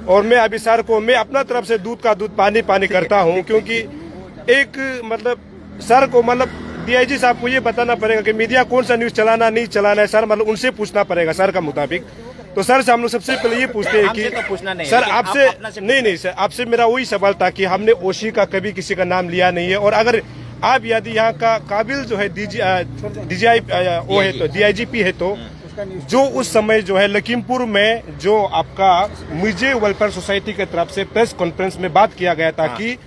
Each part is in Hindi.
और मैं अभी सर को मैं अपना तरफ से दूध का दूध पानी पानी करता हूँ, क्योंकि एक मतलब सर को मतलब डीआईजी साहब को ये बताना पड़ेगा कि मीडिया कौन सा न्यूज चलाना नहीं चलाना है सर, मतलब उनसे पूछना पड़ेगा सर का मुताबिक। तो सर से हम लोग सबसे पहले ये पूछते हैं कि तो पूछना नहीं सर आपसे नहीं सर, आपसे मेरा वही सवाल था कि हमने ओशी का कभी किसी का नाम लिया नहीं है, और अगर आप यदि यहाँ का काबिल जो है डीजीआई वो है तो डीआईजीपी है, तो जो उस समय जो है लखीमपुर में जो आपका मुझे वेलफेयर सोसाइटी की तरफ से प्रेस कॉन्फ्रेंस में बात किया गया था कि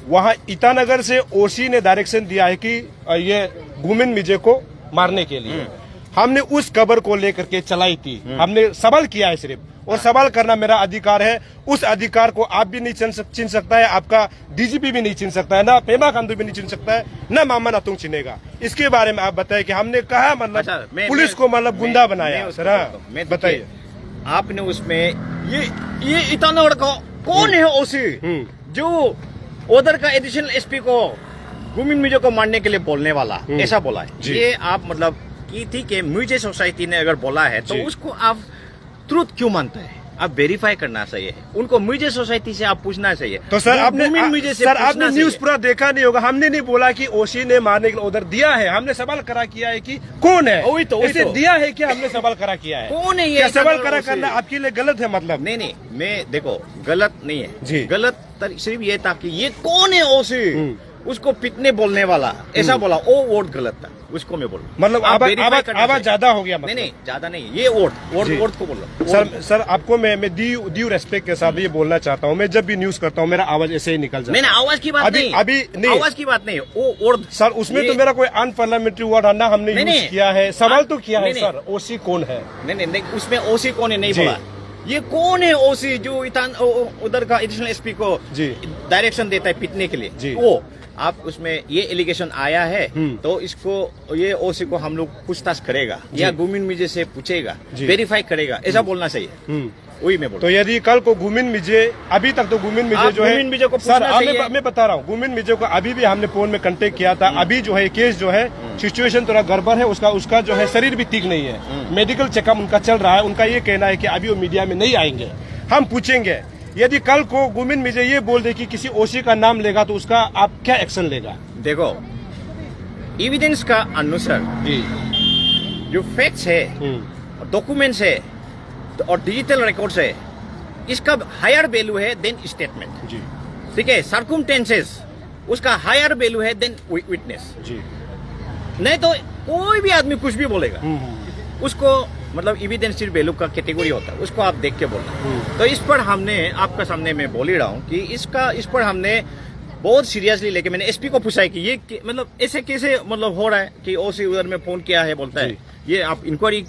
वहाँ ईटानगर से ओसी ने डायरेक्शन दिया है कि ये गुमिन मिजे को मारने के लिए। हमने उस खबर को लेकर के चलाई थी, हमने सवाल किया है सिर्फ, और सवाल करना मेरा अधिकार है। उस अधिकार को आप भी नहीं छीन सकता है, आपका डीजीपी भी नहीं छीन सकता है, ना पेमा खांडू भी नहीं छीन सकता है, ना मामा नातुंग छीनेगा। इसके बारे में आप बताइए कि हमने कहा मतलब पुलिस को मतलब गुंडा बनाया सर, बताइए। आपने उसमें ये ईटानगर का कौन है ओसी जो उधर का एडिशनल एसपी को गुमिन मिजे को मारने के लिए बोलने वाला, ऐसा बोला है। ये आप मतलब की थी कि मुझे सोसाइटी ने अगर बोला है तो उसको आप ट्रूथ क्यों मानते हैं? आप वेरीफाई करना चाहिए, उनको मुझे सोसाइटी से आप पूछना चाहिए। तो सर आपने न्यूज पूरा देखा नहीं होगा, हमने नहीं बोला कि ओशी ने मारने के लिए उधर दिया है, हमने सवाल करा किया है कि कौन है, वही तो दिया है क्या, हमने सवाल करा किया है कौन है। ये सवाल करा करना आपके लिए गलत है? मतलब नहीं, मैं देखो गलत नहीं है जी, गलत सिर्फ ये था कि ये कौन है ओशी, उसको पिटने बोलने वाला ऐसा बोला, वो वोट गलत था, उसको मैं बोल मतलब आवाज ज्यादा हो गया मतलब। नहीं ज्यादा नहीं, ये वोट को बोलो। सर आपको मैं ड्यू रेस्पेक्ट के साथ ये बोलना चाहता हूँ, मैं जब भी न्यूज करता हूँ मेरा आवाज ऐसे ही निकल जाता है। नहीं आवाज की बात नहीं, अभी नहीं आवाज की बात नहीं, वो वोट सर उसमें तो मेरा कोई अनपार्लियामेंट्री वर्ड ना हमने यूज किया है, सवाल तो किया है सर ओसी कौन है। नहीं उसमें ओसी कौन है नहीं बोला, ये कौन है ओसी जो उधर का एडिशनल एसपी को डायरेक्शन देता है पीटने के लिए। वो आप उसमें ये एलिगेशन आया है तो इसको ये ओसी को हम लोग पूछताछ करेगा या गुमिन मिजे से पूछेगा, वेरीफाई करेगा, ऐसा बोलना चाहिए। वही मैं बोल। तो यदि कल को गुमिन मिजे, अभी तक तो गुमिन मिजे जो है को सर मैं बता रहा हूँ, गुमिन मिजे को अभी भी हमने फोन में कांटेक्ट किया था। अभी जो है केस जो है सिचुएशन थोड़ा गड़बड़ है, उसका जो है शरीर भी ठीक नहीं है, मेडिकल चेकअप उनका चल रहा है। उनका ये कहना है कि अभी वो मीडिया में नहीं आएंगे। हम पूछेंगे यदि कल को गुमिन मिजे ये बोल दे कि किसी ओसी का नाम लेगा तो उसका आप क्या एक्शन लेगा? देखो एविडेंस का अनुसार जो फैक्ट्स है, डॉक्यूमेंट्स है और डिजिटल रिकॉर्ड्स है, इसका हायर वैल्यू है देन स्टेटमेंट। ठीक है, सर्कमस्टेंसेस उसका हायर वैल्यू है देन विटनेस। नहीं तो कोई भी आदमी कुछ भी बोलेगा, उसको मतलब एविडेंस सिर्फ वैल्यू का कैटेगरी होता है, उसको आप देख के बोलना। तो इस पर हमने आपका सामने मैं बोल ही रहा हूँ कि इस पर हमने बहुत सीरियसली लेके मैंने एसपी को पूछा है कि ये मतलब ऐसे कैसे मतलब हो रहा है कि ओसी उधर में फोन किया है बोलता है, ये आप इंक्वायरी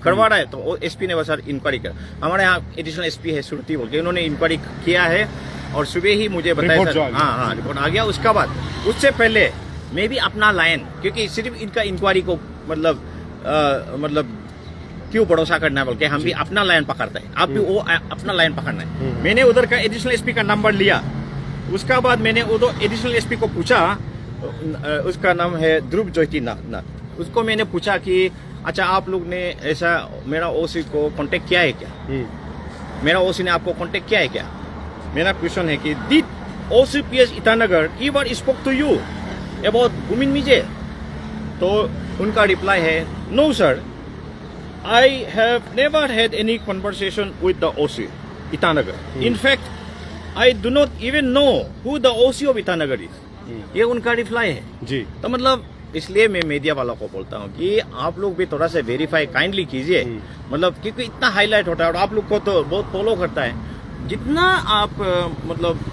करवा रहा है। तो एसपी ने बस इंक्वायरी कर, हमारे यहाँ एडिशनल एसपी है सुरती बोल के, उन्होंने इंक्वायरी किया है और सुबह ही मुझे बताया सर। हाँ रिपोर्ट आ गया। उसका बाद उससे पहले मैं भी अपना लाइन, क्योंकि सिर्फ इनका इंक्वायरी को मतलब क्यों भरोसा करना है बोल के हम भी अपना लाइन पकड़ते हैं, आप भी वो अपना लाइन पकड़ना है। मैंने उधर का एडिशनल एसपी का नंबर लिया, उसका बाद मैंने उधर एडिशनल एसपी को पूछा, उसका नाम है ध्रुव ज्योति नाथ। उसको मैंने पूछा कि अच्छा आप लोग ने ऐसा मेरा ओसी को कांटेक्ट किया है क्या, मेरा ओसी ने आपको कांटेक्ट किया है क्या? मेरा क्वेश्चन है कि did OCPS Itanagar ever spoke to you about Gumin Mije? तो उनका रिप्लाई है no sir, I have never had any conversation with the OC Itanagar. In fact, I do not even know who the OC of Itanagar is. ये उनका रिप्लाई है जी। तो मतलब इसलिए मैं मीडिया वालों को बोलता हूँ कि आप लोग भी थोड़ा सा वेरीफाई काइंडली कीजिए, मतलब क्योंकि इतना हाईलाइट होता है और आप लोग को तो बहुत फॉलो करता है। जितना आप मतलब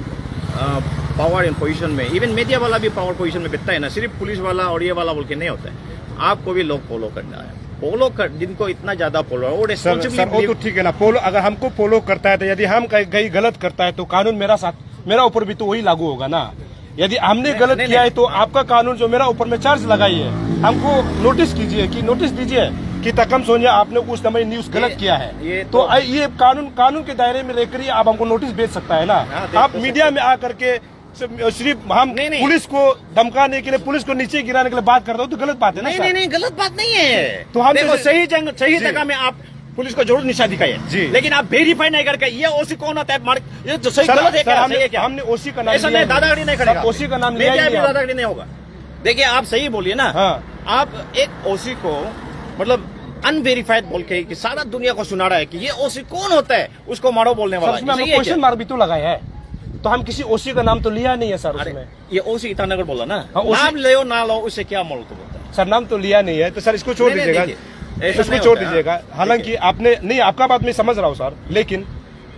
पावर इन पोजीशन में, इवन मीडिया वाला भी पावर पोजीशन में बैठता है ना, सिर्फ पुलिस वाला और ये वाला बोल के नहीं होता है, आपको भी लोग फॉलो करना है। फॉलो कर जिनको इतना ज्यादा फॉलो है वो रिस्पॉन्सिबिलिटी तो ठीक है ना, फॉलो अगर हमको फॉलो करता है तो यदि हम कहीं गलत करता है तो कानून मेरा ऊपर भी तो वही लागू होगा ना। यदि हमने गलत किया है तो आपका कानून जो मेरा ऊपर में चार्ज लगाई है, हमको नोटिस कीजिए कि नोटिस दीजिए कि तकम सोनिया आपने उस समय न्यूज गलत किया है। ये कानून के दायरे में रहकर ही आप हमको नोटिस भेज सकता है ना। आप मीडिया में आकर के सिर्फ हम पुलिस को धमकाने के लिए, पुलिस को नीचे गिराने के लिए बात करते हो तो गलत बात है ना। नहीं गलत बात नहीं है। तो हम सही जगह में आप पुलिस को जरूर निशा दिखाइए जी। लेकिन आप वेरीफाई नहीं करके ये ओसी कौन होता है ये जो सही सर, गलत है सर, क्या सही है क्या हमने ओसी का नाम ऐसा लिया नहीं, दादागिरी नहीं करेगा सर, ओसी का नाम लिया ही मीडिया नहीं भी आप। दादागिरी नहीं होगा। देखिए आप सही बोलिए ना, हाँ। आप एक ओसी को मतलब अनवेरीफाइड बोल के कि सारा दुनिया को सुना रहा है कि ये ओसी कौन होता है, उसको मारो बोलने वाला सर, उसमें है। हमने ये क्वेश्चन मार्क भी तो लगाया है, तो हम किसी ओसी का नाम तो लिया नहीं है सर अरे उसमें। ये ओसी ईटानगर बोला ना, हाँ, OC नाम ले ना लो उससे क्या मोल तो बोलता है। सर नाम तो लिया नहीं है, तो सर इसको छोड़ नहीं, दीजिएगा, देखिए, ऐसा इसको नहीं छोड़ होता है, दीजिएगा। हाँ। हालांकि आपने नहीं, आपका बात मैं समझ रहा हूँ सर, लेकिन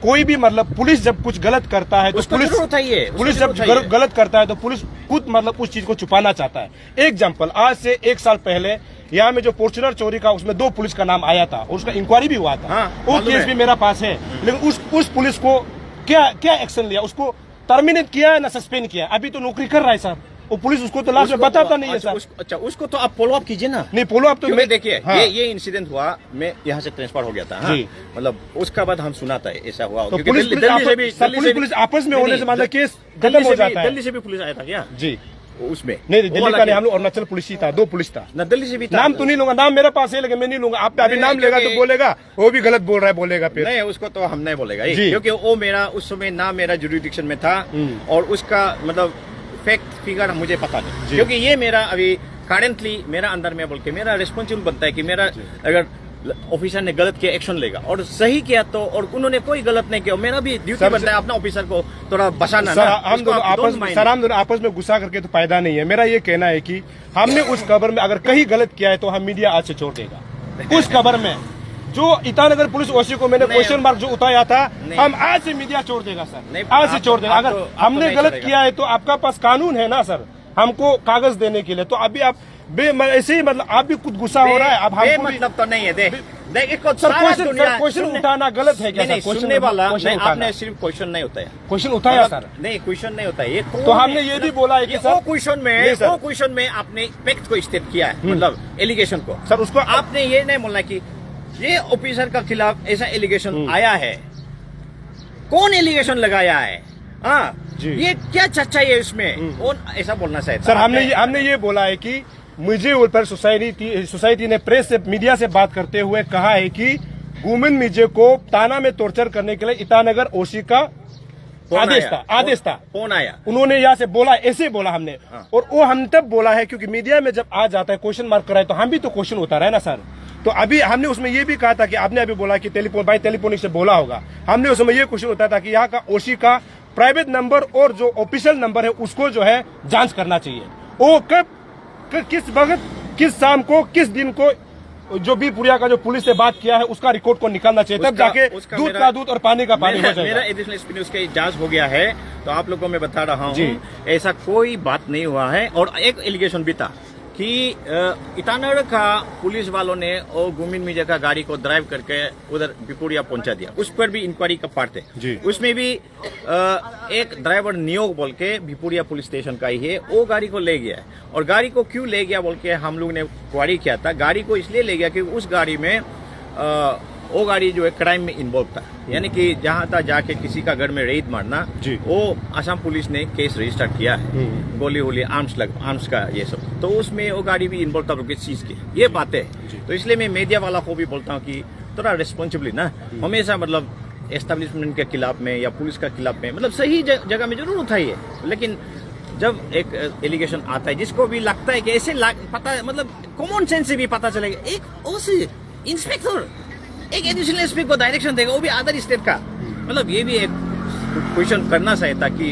कोई भी मतलब पुलिस जब कुछ गलत करता है तो उसको पुलिस जरूर उठाइए, उसको पुलिस जरूर जब उठाइए। गलत करता है तो पुलिस खुद मतलब उस चीज को छुपाना चाहता है। एग्जाम्पल, आज से 1 साल पहले यहाँ में जो फॉर्च्यूनर चोरी का उसमें 2 पुलिस का नाम आया था और उसका इंक्वायरी भी हुआ था। हाँ, वो मालूम केस है। भी मेरा पास है, लेकिन उस पुलिस को क्या एक्शन लिया? उसको टर्मिनेट किया है ना सस्पेंड किया? अभी तो नौकरी कर रहा है सर वो पुलिस, उसको तो लास्ट में बताता नहीं है सर। अच्छा उसको तो आप फॉलो अप कीजिए ना। नहीं फॉलो अप तो क्योंकि देखिए हाँ। ये इंसिडेंट हुआ, मैं यहाँ से ट्रांसफर हो गया था, हाँ? जी। मतलब उसका बाद हम सुना था ऐसा हुआ, तो क्योंकि पुलिस पुलिस आपस में होने से मतलब केस खत्म हो जाता है। दिल्ली से भी पुलिस आया था क्या जी उसमें? नहीं, वो दिल्ली वाला का नहीं, क्या? हम लोग अरुणाचल पुलिस ही था, 2 पुलिस था। ना दिल्ली से भी था। नाम तो नहीं लूंगा, नाम मेरे पास है लेकिन मैं नहीं लूंगा। आप अभी नहीं, नाम लेगा तो क्योंकि- बोलेगा वो भी गलत बोल रहा है, बोलेगा फिर। नहीं उसको तो हम नहीं बोलेगा ये, जी। क्योंकि वो मेरा उस समय ना मेरा जुरिडिक्शन में था और उसका मतलब फैक्ट फिगर मुझे पता नहीं, जी। क्योंकि ये मेरा अभी करेंटली मेरा अंदर में बोल के मेरा रिस्पॉन्सिबल बनता है कि मेरा अगर ऑफिसर ने गलत किया एक्शन लेगा और सही किया तो, और उन्होंने कोई गलत नहीं किया, मेरा भी ड्यूटी सर, बनता है अपना ऑफिसर को थोड़ा बचाना सर ना। हम उसको दोनों आप आपस don't mind। सर हम दोनों आपस में गुस्सा करके तो फायदा नहीं है। मेरा ये कहना है कि हमने उस खबर में अगर कहीं गलत किया है तो हम मीडिया आज से छोड़ देगा। उस खबर में जो ईटानगर पुलिस ओसी को मैंने नहीं, क्वेश्चन मार्क जो उताया था, नहीं। हम आज से मीडिया छोड़ देगा सर, नहीं, आज से आप- छोड़ देगा। आप अगर तो- आप तो हमने नहीं गलत छोड़ेगा। किया है तो आपका पास कानून है ना सर हमको कागज देने के लिए। तो अभी आप ऐसे ही मतलब आप भी कुछ गुस्सा हो रहा है। अब हमको भी- मतलब तो नहीं है, देख इसको सर सारा क्वेश्चन दुनिया क्वेश्चन सुनने- उठाना गलत है क्या नहीं, सर? नहीं, सुनने वाला क्वेश्चन नहीं, उठाना। आपने सिर्फ क्वेश्चन नहीं होता है, क्वेश्चन उठाया मतलब- सर। नहीं क्वेश्चन नहीं होता है ये तो हमने ये भी बोला है कि ये सर- वो क्वेश्चन नहीं में सर। वो क्वेश्चन में आपने फैक्ट को स्टेट किया है, मतलब एलिगेशन को सर उसको आपने ये नहीं बोलना कि ये ऑफिसर का खिलाफ ऐसा एलिगेशन आया है, कौन एलिगेशन लगाया है, हाँ जी। ये क्या चर्चा है इसमें, कौन ऐसा बोलना चाहिए सर हमने ये बोला है कि मुझे ऊपर सोसाइटी ने प्रेस से मीडिया से बात करते हुए कहा है कि गुमिन मिजे को ताना में टॉर्चर करने के लिए ईटानगर ओसी का आदेश था। कौन आया? उन्होंने यहाँ से बोला, ऐसे बोला हमने। हाँ। और वो हम तब बोला है क्योंकि मीडिया में जब आ जाता है क्वेश्चन मार्क कराए तो हम भी तो क्वेश्चन उतारा है ना सर। तो अभी हमने उसमें ये भी कहा था कि आपने अभी बोला कि टेलीफोनिक से बोला होगा, हमने उसमें ये क्वेश्चन उतारा था कि यहाँ का ओसी का प्राइवेट नंबर और जो ऑफिशियल नंबर है उसको जो है जांच करना चाहिए। वो कब किस वक्त किस शाम को किस दिन को जो भी पुरिया का जो पुलिस से बात किया है उसका रिकॉर्ड को निकालना चाहिए, तब जाके दूध का दूध और पानी का पानी हो मेरा जाएगा। एडिशनल एक्सपीरियंस उसके जांच हो गया है, तो आप लोगों को मैं बता रहा जी। हूँ ऐसा कोई बात नहीं हुआ है। और एक एलिगेशन भी था कि ईटानगर का पुलिस वालों ने वो गुमिन मिर्जा का गाड़ी को ड्राइव करके उधर बिपुरिया पहुंचा दिया, उस पर भी इंक्वायरी का पार्ट जी। है। उसमें भी एक ड्राइवर नियोग बोल के बिपुरिया पुलिस स्टेशन का ही है, वो गाड़ी को ले गया है। और गाड़ी को क्यों ले गया बोल के हम लोग ने क्वारी किया था, गाड़ी को इसलिए ले गया कि उस गाड़ी में वो गाड़ी जो है क्राइम में इन्वॉल्व था, यानी कि जहां था जाके किसी का घर में रेड मारना, जी। वो असम पुलिस ने केस रजिस्टर किया है, गोली होली आर्म्स का ये सब, तो उसमें वो गाड़ी भी इन्वॉल्व था, किस चीज की ये बातें है। तो इसलिए मैं मीडिया वाला को भी बोलता हूँ कि थोड़ा रिस्पॉन्सिबली ना हमेशा मतलब एस्टेब्लिशमेंट के खिलाफ में या पुलिस का खिलाफ में मतलब सही जगह में जरूर उठाइए, लेकिन जब एक एलिगेशन आता है जिसको भी लगता है कि ऐसे पता मतलब कॉमन सेंस से भी पता चलेगा, एक ओसी इंस्पेक्टर एक एडिशनल एसपी को डायरेक्शन देगा, वो भी अदर स्टेट का, मतलब ये भी एक क्वेश्चन करना चाहिए था कि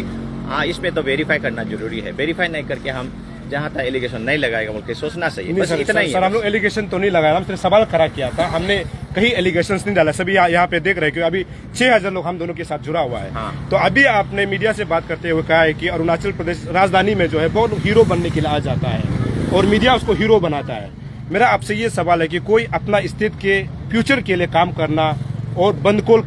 हाँ इसमें तो वेरीफाई करना जरूरी है। वेरीफाई नहीं करके हम जहाँ तक एलिगेशन नहीं लगाएगा बोल के सोचना चाहिए, नहीं बस सर, इतना ही सर है। हम लोग एलिगेशन तो नहीं लगाया, हम सिर्फ सवाल खड़ा किया था। हमने कहीं एलिगेशंस नहीं डाला। सभी यहाँ पे देख रहे हैं कि अभी 6000 लोग हम दोनों के साथ जुड़ा हुआ है। हाँ। तो अभी आपने मीडिया से बात करते हुए कहा है कि अरुणाचल प्रदेश राजधानी में जो है बहुत हीरो बनने के लिए आ जाता है और मीडिया उसको हीरो बनाता है। मेरा आपसे ये सवाल है कि कोई अपना स्टेट के फ्यूचर के लिए काम करना और बंदकोल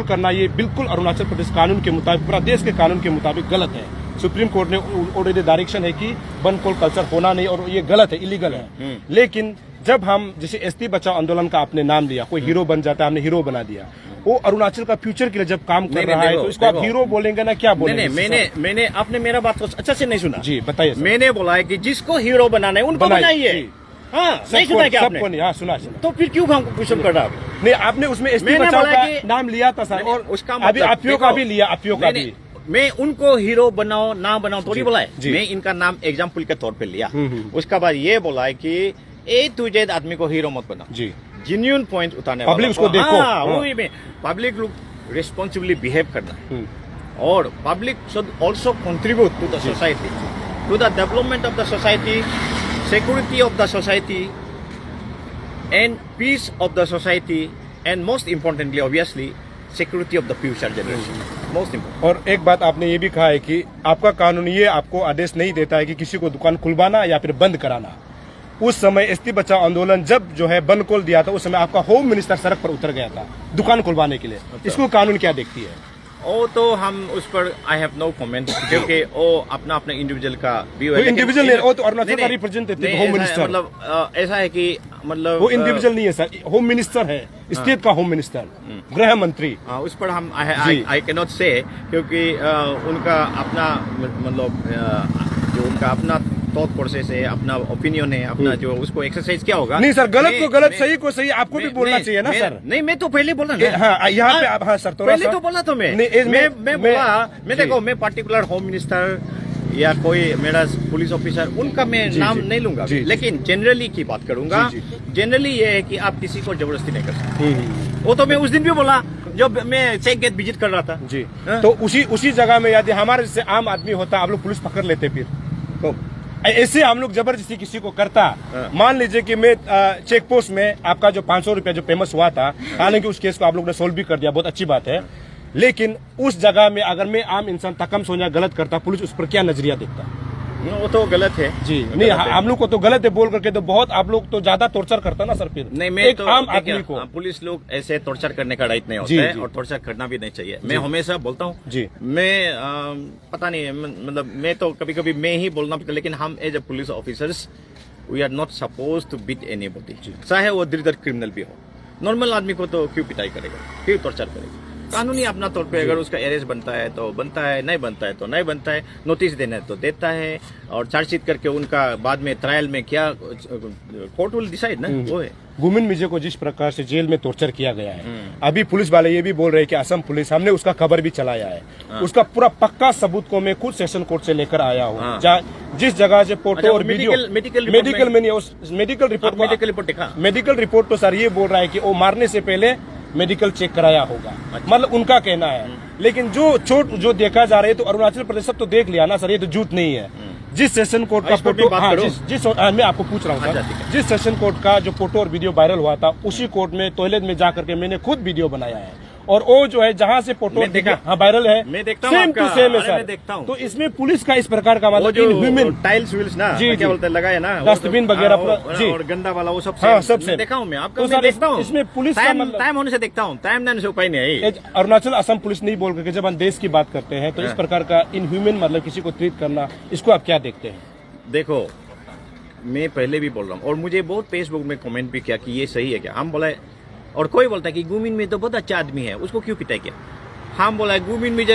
करना ये बिल्कुल अरुणाचल प्रदेश कानून के मुताबिक, पूरा देश के कानून के मुताबिक गलत है। सुप्रीम कोर्ट ने ऑलरेडी डायरेक्शन है कि बंदकोल कल्चर होना नहीं और ये गलत है, इलीगल है। लेकिन जब हम जैसे एसटी बचाओ आंदोलन का आपने नाम लिया, कोई हीरो बन जाता है, हमने हीरो बना दिया। वो अरुणाचल का फ्यूचर के लिए जब काम कर नहीं, रहा है देखो, तो इसको आप देखो। हीरो बोलेंगे ना, क्या बोलेंगे? नहीं, मैंने आपने मेरा बात को अच्छा से नहीं सुना जी बताइए सर। मैंने बोला है कि जिसको हीरो बनाना है उनको बनाइए, बनाइए, जी। हाँ, नहीं सुना क्या आपने? सबको नहीं, हाँ सुना सुना। तो फिर क्यों हमको क्वेश्चन कर रहा है? नहीं, आपने उसमें एसपी मैंने बचाव बोला का कि- नाम लिया था सर, और उसका अभी मतलब आपियो का देखो, भी लिया, आपियो का भी। मैं उनको हीरो बनाओ ना बनाओ थोड़ी जी, बोला है, जी। मैं इनका नाम एग्जाम्पल के तौर पे लिया। हम्म। उसका बाद ये बोला है कि ए टू जेड आदमी को हीरो मत बनाओ, जी, जेन्युइन पॉइंट उतारने Public वाला उसको को- देखो, हाँ, हाँ। वही में पब्लिक लोग रिस्पॉन्सिबली बिहेव करना है, हम्म, और public should also contribute to the society, to the development of the society, security of the society and peace of the society, and most importantly obviously security of the future generation, most important. और एक बात आपने ये भी कहा है कि आपका कानून ये आपको आदेश नहीं देता है कि किसी को दुकान खुलवाना या फिर बंद कराना। उस समय एसटी बचाओ आंदोलन जब जो है बंद खोल दिया था, उस समय आपका होम मिनिस्टर सड़क पर उतर गया था दुकान खुलवाने के लिए। इसको कानून क्या देखती है? ओ तो हम उस पर आई हैव नो कमेंट, क्योंकि वो अपना अपना इंडिविजुअल का व्यू है। वो लेकिन- individual नहीं, वो तो अरुणाचल नहीं, का नहीं, representative, नहीं, home ऐसा है, minister। मतलब ऐसा है कि मतलब वो इंडिविजुअल नहीं है सर, होम मिनिस्टर है, स्टेट का होम मिनिस्टर, गृह मंत्री। उस पर हम जी। आई कैन नॉट से, क्योंकि उनका अपना मतलब जो उनका अपना थॉट प्रोसेस है, अपना ओपिनियन है, अपना जो उसको एक्सरसाइज क्या होगा। नहीं सर, गलत को गलत, मैं- सही को सही, आपको भी मैं- बोलना नहीं, चाहिए ना मैं- सर। नहीं, मैं तो पहले बोला ए, ना। हाँ, यहाँ पे आप, हाँ सर, थोड़ा पहले सा तो बोला तो मैं नहीं, मैं बोला, मैं जी। देखो, मैं पार्टिकुलर होम मिनिस्टर या कोई मेरा पुलिस ऑफिसर उनका मैं जी, नाम जी। नहीं लूंगा, जी, जी। लेकिन जनरली की बात करूंगा। जी, जनरली ये है कि आप किसी को जबरदस्ती नहीं कर सकते। हम्म, वो तो मैं उस दिन भी बोला जब मैं चेक गेट विजिट कर रहा था। जी। हाँ? तो उसी जगह में यदि हमारे जैसे आम आदमी होता, आप लोग पुलिस पकड़ लेते फिर तो ऐसे हम लोग जबरदस्ती किसी को करता। हाँ। मान लीजिए कि मैं चेक पोस्ट में आपका जो 500 रुपया जो फेमस हुआ था, हालांकि उस केस को आप लोग ने सोल्व भी कर दिया, बहुत अच्छी बात है। लेकिन उस जगह में अगर मैं आम इंसान तकम सोना गलत करता, पुलिस उस पर क्या नजरिया देखता? वो तो गलत है जी गलत नहीं, है। हम लोग को तो गलत है बोल करके तो बहुत, आप लोग तो ज्यादा टॉर्चर करता ना सर फिर। नहीं, मैं एक तो आम देखिए, आदमी को। पुलिस लोग ऐसे टॉर्चर करने का राइट नहीं होता जी, है, जी। और टॉर्चर करना भी नहीं चाहिए। मैं हमेशा बोलता हूँ, जी। मैं पता नहीं, मतलब मैं तो कभी कभी मैं ही बोलना पड़ता, लेकिन हम as a police officers we are not suppose to beat anybody, चाहे वो दरिद्र क्रिमिनल भी हो। नॉर्मल आदमी को तो क्यों पिटाई करेगा, क्यों टॉर्चर करेगा? कानूनी अपना तौर पे अगर उसका अरेस्ट बनता है तो बनता है, नहीं बनता है तो नहीं बनता है, नोटिस देना है तो देता है, और चार्जशीट करके उनका बाद में ट्रायल में क्या कोर्ट विल डिसाइड ना, वो है। गुमिन मिर्जे को जिस प्रकार से जेल में टॉर्चर किया गया है, अभी पुलिस वाले ये भी बोल रहे हैं कि असम पुलिस, हमने उसका खबर भी चलाया है, उसका पूरा पक्का सबूत को मैं खुद सेशन कोर्ट से लेकर आया हूँ। हाँ। जिस जगह से फोटो अच्छा, और वो वीडियो, मेडिकल रिपोर्ट मेडिकल में नहीं, उस मेडिकल रिपोर्ट को- मेडिकल रिपोर्ट देखा? मेडिकल रिपोर्ट तो सर ये बोल रहा है कि वो मारने से पहले मेडिकल चेक कराया होगा, मतलब उनका कहना है। लेकिन जो चोट जो देखा जा रहा है, तो अरुणाचल प्रदेश सब तो देख लिया ना सर, ये तो झूठ नहीं है। जिस सेशन कोर्ट का इस पर भी फोटो, बात हाँ, करो। मैं आपको पूछ रहा हूँ अच्छा, सर, ठीक है। जिस सेशन कोर्ट का जो फोटो और वीडियो वायरल हुआ था, उसी कोर्ट में टॉयलेट में जाकर के मैंने खुद वीडियो बनाया है, और वो जो है जहाँ से फोटो मैं देखा। हाँ वायरल है, मैं देखता हूँ सेम टू आपका, सेम है अरे सर। मैं देखता हूँ। तो इसमें पुलिस का इस प्रकार का वो मतलब जो इनह्यूमन, टाइल्स व्हील्स ना, जी, क्या जी। बोलते हैं, लगाए ना, वो डस्टबिन सब- वगैरह हाँ, पूरा- जी। और गंदा वाला वो सब हाँ, सब मैं से। देखा हूँ मैं, आपका तो मैं सर देखता हूँ। इसमें पुलिस का टाइम मतलब- टाइम होने से देखता हूँ, टाइम ना से उपाय नहीं है। अरुणाचल असम पुलिस नहीं बोल करके जब हम देश की बात करते हैं, तो इस हाँ। प्रकार का इनह्यूमन मतलब किसी को ट्रीट करना, इसको आप क्या देखते हैं? देखो, मैं पहले भी बोल रहा हूँ, और मुझे बहुत फेसबुक में कमेंट भी किया कि ये सही है क्या। हम बोला, और कोई बोलता है कि गुमिन में तो बहुत अच्छा आदमी है, उसको क्यों पिटाई किया। हम बोला गुमिन में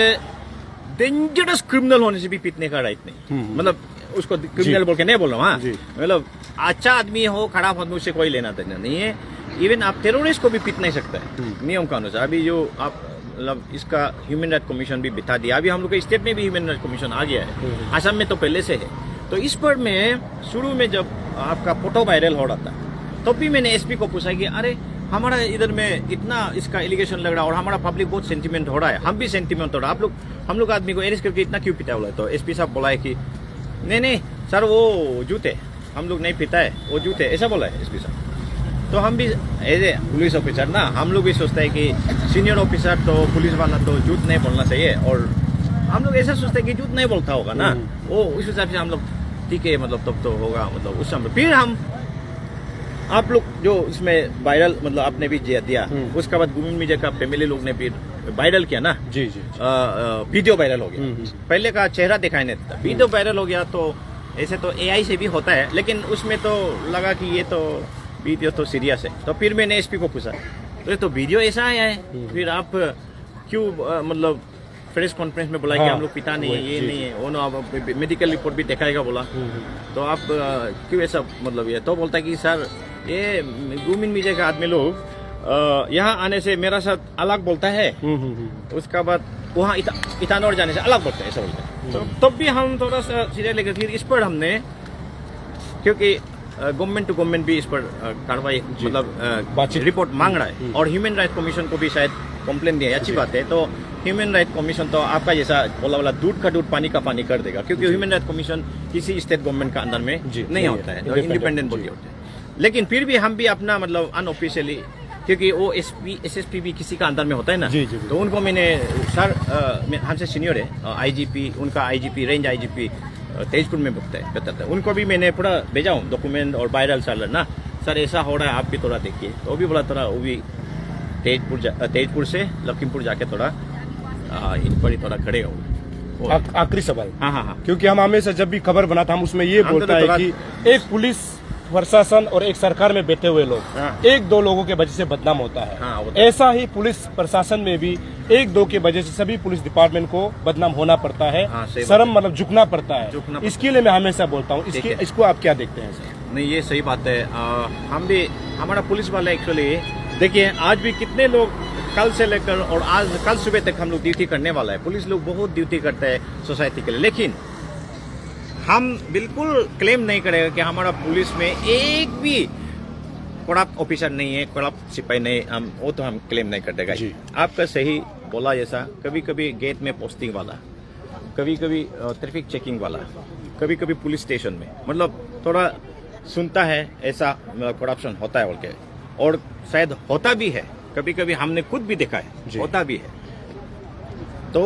डेंजरस क्रिमिनल होने से भी पीटने का राइट नहीं, मतलब उसको क्रिमिनल बोल के नहीं बोल रहा हूँ। हाँ, जी। मतलब अच्छा आदमी हो, खराब आदमी, उससे कोई लेना देना नहीं है। इवन आप टेररिस्ट को भी पीट नहीं सकते है नियम कानून से। अभी जो आप मतलब इसका ह्यूमन राइट कमीशन भी बिता दिया, अभी हम लोग के स्टेट में भी ह्यूमन राइट कमीशन आ गया है, असम में तो पहले से है। तो इस पर मैं शुरू में जब आपका फोटो वायरल हो रहा था, तो भी मैंने एसपी को पूछा कि अरे हमारा इधर में इतना इसका एलिगेशन लग रहा है, और हमारा पब्लिक बहुत सेंटिमेंट हो रहा है, हम भी सेंटिमेंट हो रहा है, हम लोग आदमी को अरेस्ट करके इतना क्यों पिटा हुआ है। तो एसपी साहब बोला है कि नहीं सर, वो जूते हम लोग नहीं पीता है, वो जूते, ऐसा बोला है एसपी साहब। तो हम भी एज ए पुलिस ऑफिसर ना, हम लोग भी सोचते हैं कि सीनियर ऑफिसर तो पुलिस वाला तो झूठ नहीं बोलना चाहिए, और हम लोग ऐसा सोचते हैं कि झूठ नहीं बोलता होगा ना वो, उस हिसाब से हम लोग ठीक है, मतलब तब तो होगा, मतलब उस समय फिर हम आप लोग जो इसमें वायरल मतलब आपने भी दिया, उसके बाद गुमिन मिर्जा का फैमिली लोग ने फिर वायरल किया ना, जी जी। वीडियो वायरल हो गया। पहले का चेहरा दिखाई नहीं देता, वीडियो वायरल हो गया। तो ऐसे तो एआई से भी होता है, लेकिन उसमें तो लगा कि ये तो वीडियो तो सीरियस है। तो फिर मैंने एसपी को पूछा, तो ये तो वीडियो ऐसा आया है, फिर आप क्यों मतलब प्रेस कॉन्फ्रेंस में बोला कि हाँ, हम लोग पिता नहीं है, ये जी, नहीं है, वो ना अब मेडिकल रिपोर्ट भी दिखाएगा बोला। तो आप क्यों ऐसा मतलब ये तो बोलता है कि सर ये गुमिन मीडिया का आदमी लोग यहाँ आने से मेरा साथ अलग बोलता है, उसका बाद वहाँ इटानोर जाने से अलग बोलता है, ऐसा बोलता है। तो तब भी हम थोड़ा सा सीरियस लेकर फिर इस पर हमने, क्योंकि गवर्नमेंट टू गवर्नमेंट भी इस पर कार्रवाई मतलब रिपोर्ट मांग रहा है, और ह्यूमन राइट कमीशन को भी शायद कंप्लेन दिया है, अच्छी बात है। तो ह्यूमन राइट कमीशन तो आपका जैसा बोला दूध का दूध पानी का पानी कर देगा, क्योंकि ह्यूमन राइट कमीशन किसी स्टेट गवर्नमेंट का अंदर में नहीं होता है, इंडिपेंडेंट बॉडी होता है। लेकिन फिर भी हम भी अपना मतलब अनऑफिशियली, क्योंकि वो एसएसपी भी किसी का अंदर में होता है ना, तो उनको मैंने सर हमसे सीनियर है आईजीपी, उनका आईजीपी रेंज आईजीपी तेजपुर में बताता है, उनको भी मैंने पूरा भेजा हूँ डॉक्यूमेंट और वायरल चालर ना, सर ऐसा हो रहा है आप भी थोड़ा देखिए। तो वो भी बोला थोड़ा, वो भी तेजपुर से लखीमपुर जाके थोड़ा इन पर ही थोड़ा खड़े हो। आखिरी सवाल, हाँ, क्योंकि हम हमेशा जब भी खबर बनाता हम उसमें ये बोलता है कि एक पुलिस प्रशासन और एक सरकार में बैठे हुए लोग एक दो लोगों के वजह से बदनाम होता है, ऐसा ही पुलिस प्रशासन में भी एक दो के वजह से सभी पुलिस डिपार्टमेंट को बदनाम होना पड़ता है, शर्म मतलब झुकना पड़ता है। इसके लिए मैं हमेशा बोलता हूँ, इसको आप क्या देखते हैं सर? नहीं, ये सही बात है। हम भी, हमारा पुलिस वाला एक्चुअली देखिए, आज भी कितने लोग कल से लेकर और आज कल सुबह तक हम लोग ड्यूटी करने वाला है। पुलिस लोग बहुत ड्यूटी करते हैं सोसाइटी के लिए, लेकिन हम बिल्कुल क्लेम नहीं करेगा कि हमारा पुलिस में एक भी करप्ट ऑफिसर नहीं है, करप्ट सिपाही नहीं, हम वो तो हम क्लेम नहीं कर देगा। आपका सही बोला जैसा, कभी कभी गेट में पोस्टिंग वाला, कभी कभी ट्रैफिक चेकिंग वाला, कभी कभी पुलिस स्टेशन में, मतलब थोड़ा सुनता है ऐसा करप्शन होता है बोल के, और शायद होता भी है, कभी कभी हमने खुद भी देखा है होता भी है। तो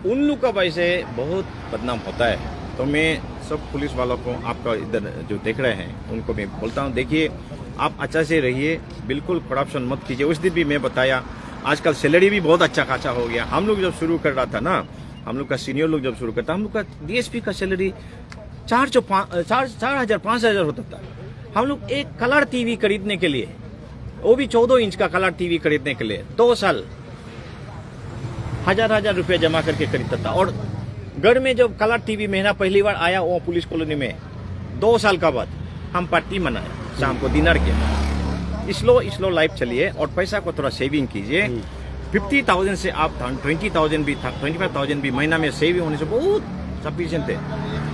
उन लोग का वजह से बहुत बदनाम होता है। तो मैं सब पुलिस वालों को, आपका इधर जो देख रहे हैं उनको मैं बोलता हूँ, देखिए आप अच्छा से रहिए, बिल्कुल करप्शन मत कीजिए। उस दिन भी मैं बताया, आजकल सैलरी भी बहुत अच्छा खासा हो गया। हम लोग जब शुरू कर रहा था ना, हम लोग का सीनियर लोग जब शुरू करता, हम लोग का डीएसपी का सैलरी 4,000-5,000 होता था। हम लोग एक कलर टीवी खरीदने के लिए, वो भी 14 इंच का कलर टीवी खरीदने के लिए 2 साल 1,000 रुपया जमा करके खरीदता था। और घर में जब कलर टीवी महीना पहली बार आया वो पुलिस कॉलोनी में, 2 साल का बाद हम पार्टी मनाए, शाम को डिनर के। स्लो लाइफ चलिए और पैसा को थोड़ा सेविंग कीजिए। 50,000 से आप 20,000 भी 25,000 भी महीना में सेविंग होने से बहुत सफिशिएंट है।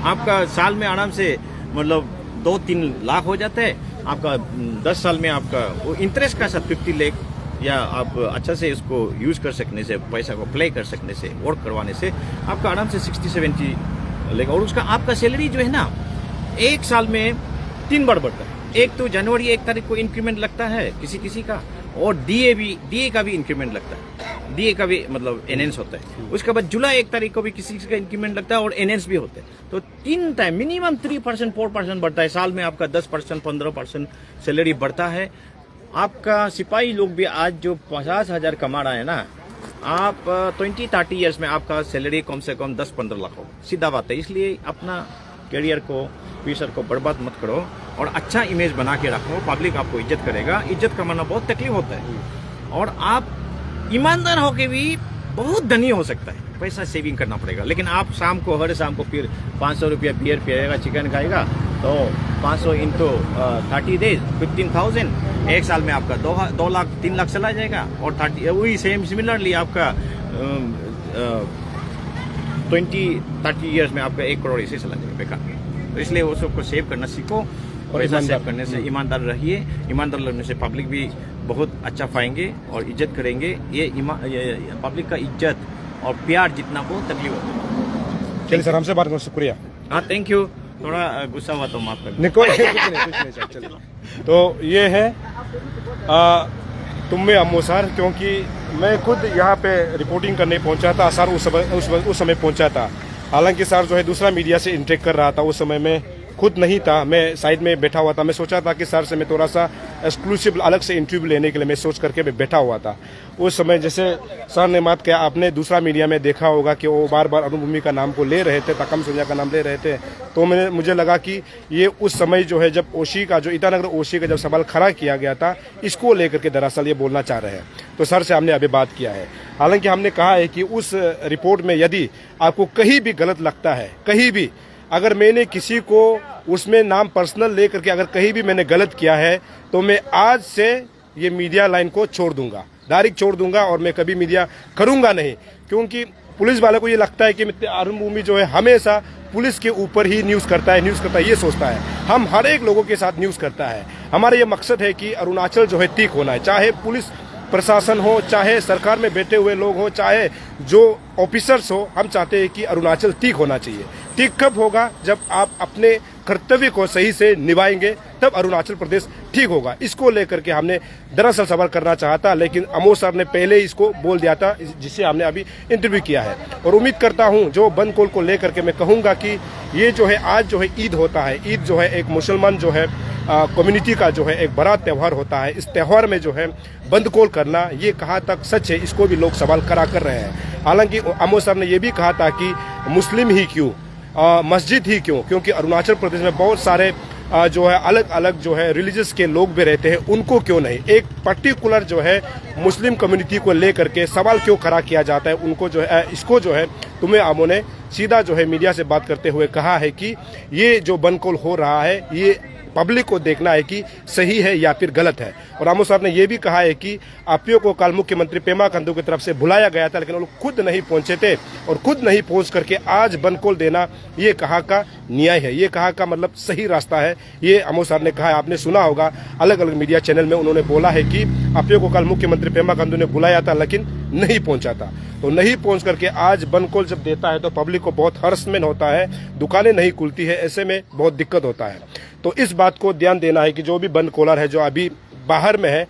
आपका साल में आराम से मतलब 2-3 लाख हो जाता है। आपका 10 साल में आपका वो इंटरेस्ट का सब 50 लाख, या आप अच्छा से इसको यूज कर सकने से, पैसा को प्ले कर सकने से, वर्क करवाने से आपका आराम से 60-70 लेगा। और उसका आपका सैलरी जो है ना, एक साल में 3 बार बढ़ता है। एक तो जनवरी 1 तारीख को इंक्रीमेंट लगता है किसी का, और डीए का भी इंक्रीमेंट लगता है, डीए का भी मतलब एनहेंस होता है। उसके बाद जुलाई 1 तारीख को भी किसी का इंक्रीमेंट लगता है और एनहेंस भी होते हैं। तो 3 टाइम मिनिमम 3% 4% बढ़ता है। साल में आपका 10% 15% सैलरी बढ़ता है। आपका सिपाही लोग भी आज जो 50,000 कमा रहा है ना, आप 20-30 ईयर्स में आपका सैलरी कम से कम 10-15 लाख हो, सीधा बात है। इसलिए अपना करियर को, फ्यूचर को बर्बाद मत करो और अच्छा इमेज बना के रखो। पब्लिक आपको इज्जत करेगा। इज्जत कमाना बहुत तकलीफ होता है, और आप ईमानदार होके भी बहुत धनी हो सकता है। पैसा सेविंग करना पड़ेगा। लेकिन आप हर शाम को फिर 500 रुपया बियर पिएगा, चिकन खाएगा, तो 500 इंटू 30 डेज 15,000, एक साल में आपका 2 लाख 3 लाख चला जाएगा। और 30 वही सिमिलरली आपका 20-30 ईयर्स में आपका 1 करोड़ ऐसे चला जाएगा बेकार। तो इसलिए वो सबको सेव करना सीखो, और पैसा सेव करने से ईमानदार रहिए। ईमानदार लगने से पब्लिक भी बहुत अच्छा पाएंगे और इज्जत करेंगे। ये पब्लिक का इज्जत और प्यार जितना बहुत तकलीफ होता है। चलिए सर, हमसे बात करने शुक्रिया। हाँ, थैंक यू। थोड़ा गुस्सा हुआ तो माफ कर। कुछ नहीं सर, चलिए। तो ये है तुम्बे अम्मू सर, क्योंकि मैं खुद यहाँ पे रिपोर्टिंग करने पहुँचा था। सर उस समय पहुँचा था। हालांकि सर जो है दूसरा मीडिया से इंटरेक्ट कर रहा था उस समय में, खुद नहीं था, मैं साइड में बैठा हुआ था। मैं सोचा था कि सर से मैं थोड़ा सा एक्सक्लूसिव अलग से इंटरव्यू लेने के लिए मैं सोच करके मैं बैठा हुआ था। उस समय जैसे सर ने बात किया, आपने दूसरा मीडिया में देखा होगा कि वो बार बार अरुण भूमि का नाम को ले रहे थे, तकम सोनिया का नाम ले रहे थे। तो मुझे लगा कि ये उस समय जो है जब ओशी का जो ईटानगर ओशी का जब सवाल खड़ा किया गया था, इसको लेकर के दरअसल ये बोलना चाह रहे हैं। तो सर से हमने अभी बात किया है। हालांकि हमने कहा है कि उस रिपोर्ट में यदि आपको कहीं भी गलत लगता है, कहीं भी अगर मैंने किसी को उसमें नाम पर्सनल लेकर के अगर कहीं भी मैंने गलत किया है, तो मैं आज से ये मीडिया लाइन को छोड़ दूंगा, डायरेक्ट छोड़ दूंगा और मैं कभी मीडिया करूंगा नहीं। क्योंकि पुलिस वाले को ये लगता है कि अरुण भूमि जो है हमेशा पुलिस के ऊपर ही न्यूज़ करता है ये सोचता है। हम हर एक लोगों के साथ न्यूज़ करता है। हमारा ये मकसद है कि अरुणाचल जो है ठीक होना है, चाहे पुलिस प्रशासन हो, चाहे सरकार में बैठे हुए लोग हो, चाहे जो ऑफिसर्स हो। हम चाहते हैं कि अरुणाचल ठीक होना चाहिए। ठीक कब होगा? जब आप अपने कर्तव्य को सही से निभाएंगे, तब अरुणाचल प्रदेश ठीक होगा। इसको लेकर के हमने दरअसल सवाल करना चाहता, लेकिन अमोद सर ने पहले इसको बोल दिया था, जिसे हमने अभी इंटरव्यू किया है। और उम्मीद करता हूं जो बंद कॉल को लेकर के मैं कहूंगा कि ये जो है आज जो है ईद होता है, ईद जो है एक मुसलमान जो है कम्युनिटी का जो है एक बड़ा त्यौहार होता है। इस त्यौहार में जो है बंद कॉल करना, ये कहाँ तक सच है, इसको भी लोग सवाल करा कर रहे हैं। हालांकि अमोद सर ने ये भी कहा था कि मुस्लिम ही क्यों, मस्जिद ही क्यों, क्योंकि अरुणाचल प्रदेश में बहुत सारे जो है अलग अलग जो है रिलीजियस के लोग भी रहते हैं, उनको क्यों नहीं एक पर्टिकुलर जो है मुस्लिम कम्युनिटी को लेकर के सवाल क्यों खड़ा किया जाता है, उनको जो है इसको जो है तुम्हें आमो ने सीधा जो है मीडिया से बात करते हुए कहा है कि ये जो बंद कॉल हो रहा है, ये पब्लिक को देखना है कि सही है या फिर गलत है। और आमो साहब ने यह भी कहा है कि आपियो को कल मुख्यमंत्री पेमा खांडू की तरफ से बुलाया गया था, लेकिन वो लोग खुद नहीं पहुंचे थे और खुद नहीं पहुंच करके आज बंद कॉल देना ये कहा का न्याय है, ये कहा का मतलब सही रास्ता है। ये आमो साहब ने कहा है। आपने सुना होगा अलग अलग मीडिया चैनल में उन्होंने बोला है कि आपियो को कल मुख्यमंत्री पेमा खांडू ने बुलाया था, लेकिन नहीं पहुंचा था। तो नहीं पहुंच करके आज बंद कॉल जब देता है तो पब्लिक को बहुत हर्समेंट होता है, दुकानें नहीं खुलती है, ऐसे में बहुत दिक्कत होता है। तो इस बात को ध्यान देना है कि जो भी बंद कॉलर है जो अभी बाहर में है,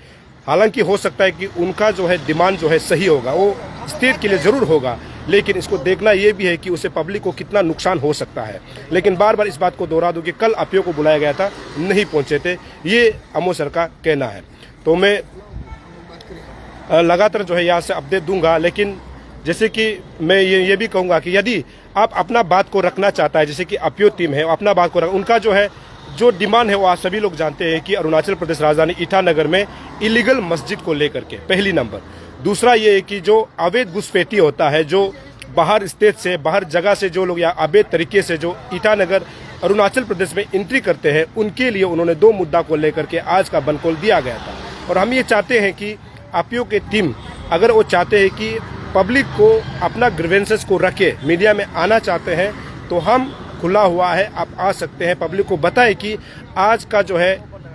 हालांकि हो सकता है कि उनका जो है डिमांड जो है सही होगा, वो स्टेट के लिए जरूर होगा, लेकिन इसको देखना ये भी है कि उसे पब्लिक को कितना नुकसान हो सकता है। लेकिन बार बार इस बात को दोहरा दूं कि कल आपियो को बुलाया गया था, नहीं पहुंचे थे, ये अमो सर का कहना है। तो मैं लगातार जो है यहाँ से अपडेट दूंगा, लेकिन जैसे कि मैं ये भी कहूँगा कि यदि आप अपना बात को रखना चाहता है, जैसे कि आपियो टीम है अपना बात को उनका जो है जो डिमांड है वो आज सभी लोग जानते हैं कि अरुणाचल प्रदेश राजधानी ईटानगर में इलीगल मस्जिद को लेकर के पहली नंबर। दूसरा ये है कि जो अवैध घुसपैठी होता है, जो बाहर स्टेट से बाहर जगह से जो लोग या अवैध तरीके से जो ईटानगर अरुणाचल प्रदेश में एंट्री करते हैं, उनके लिए उन्होंने 2 मुद्दा को लेकर के आज का बंद कॉल दिया गया था। और हम ये चाहते हैं कि आपियो के टीम अगर वो चाहते हैं कि पब्लिक को अपना ग्रीवेंसेस को रखे, मीडिया में आना चाहते हैं, तो हम खुला हुआ है, आप आ सकते हैं। पब्लिक को बताएं कि आज का जो है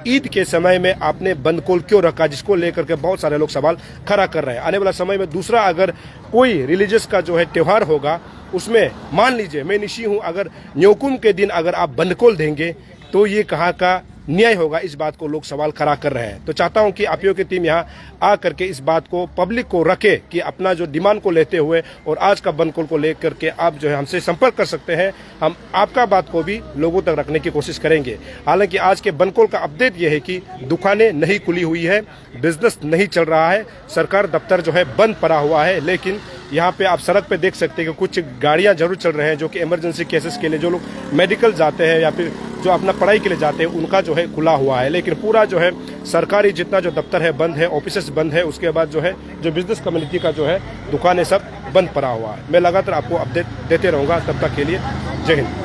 ईद के समय में आपने बंद कॉल क्यों रखा, जिसको लेकर के बहुत सारे लोग सवाल खड़ा कर रहे हैं। आने वाला समय में दूसरा अगर कोई रिलीजियस का जो है त्यौहार होगा, उसमें मान लीजिए मैं निशी हूं, अगर न्योकुम के दिन अगर आप बंद कॉल देंगे तो ये कहाँ का न्याय होगा, इस बात को लोग सवाल खड़ा कर रहे हैं। तो चाहता हूं कि आपियो की टीम यहाँ आ करके इस बात को पब्लिक को रखे कि अपना जो डिमांड को लेते हुए और आज का बंद कॉल को लेकर के आप जो है हमसे संपर्क कर सकते हैं। हम आपका बात को भी लोगों तक रखने की कोशिश करेंगे। हालांकि आज के बंद कॉल का अपडेट यह है कि दुकानें नहीं खुली हुई है, बिजनेस नहीं चल रहा है, सरकार दफ्तर जो है बंद पड़ा हुआ है, लेकिन यहाँ पे आप सड़क पे देख सकते हैं कि कुछ गाड़ियाँ जरूर चल रहे हैं जो कि इमरजेंसी केसेस के लिए जो लोग मेडिकल जाते हैं या फिर जो अपना पढ़ाई के लिए जाते हैं उनका जो है खुला हुआ है। लेकिन पूरा जो है सरकारी जितना जो दफ्तर है बंद है, ऑफिसेस बंद है, उसके बाद जो है जो बिजनेस कम्युनिटी का जो है दुकानें सब बंद पड़ा हुआ है। मैं लगातार आपको अपडेट देते रहूँगा, तब तक के लिए जय हिंद।